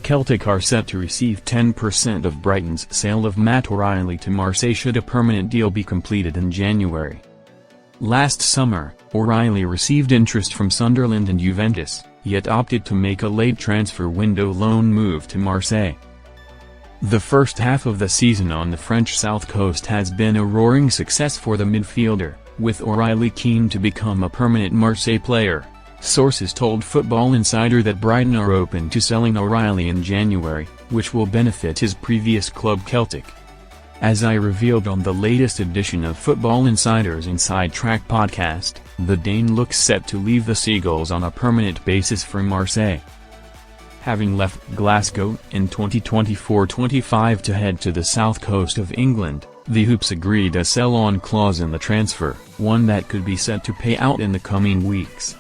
Celtic are set to receive 10% of Brighton's sale of Matt O'Reilly to Marseille should a permanent deal be completed in January. Last summer, O'Reilly received interest from Sunderland and Juventus, yet opted to make a late transfer window loan move to Marseille. The first half of the season on the French south coast has been a roaring success for the midfielder, with O'Reilly keen to become a permanent Marseille player. Sources told Football Insider that Brighton are open to selling O'Reilly in January, which will benefit his previous club Celtic. As I revealed on the latest edition of Football Insider's Inside Track podcast, the Dane looks set to leave the Seagulls on a permanent basis for Marseille. Having left Glasgow in 2024-25 to head to the south coast of England, the Hoops agreed a sell-on clause in the transfer, one that could be set to pay out in the coming weeks.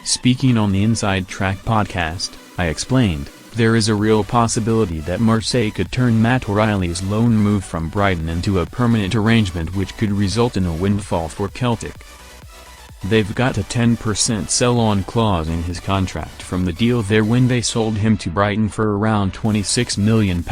Speaking on the Inside Track podcast, I explained, there is a real possibility that Marseille could turn Matt O'Reilly's loan move from Brighton into a permanent arrangement which could result in a windfall for Celtic. They've got a 10% sell-on clause in his contract from the deal there when they sold him to Brighton for around £26 million,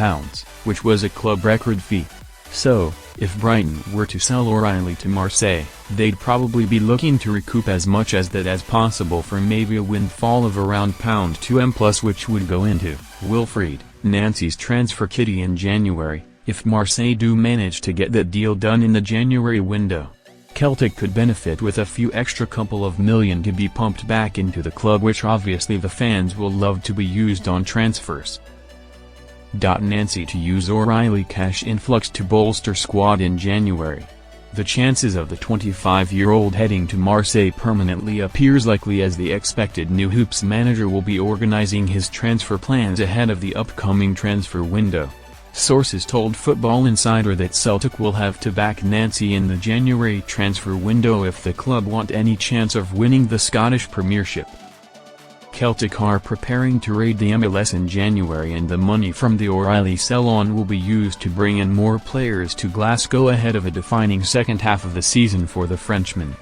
which was a club record fee. So, if Brighton were to sell O'Reilly to Marseille, they'd probably be looking to recoup as much as that as possible for maybe a windfall of around £2M+, which would go into Wilfried Nancy's transfer kitty in January, if Marseille do manage to get that deal done in the January window. Celtic could benefit with a few extra couple of million to be pumped back into the club, which obviously the fans will love to be used on transfers. Nancy to use O'Reilly cash influx to bolster squad in January. The chances of the 25-year-old heading to Marseille permanently appears likely, as the expected new Hoops manager will be organizing his transfer plans ahead of the upcoming transfer window. Sources told Football Insider that Celtic will have to back Nancy in the January transfer window if the club want any chance of winning the Scottish Premiership. Celtic are preparing to raid the MLS in January, and the money from the O'Reilly sell-on will be used to bring in more players to Glasgow ahead of a defining second half of the season for the Frenchman.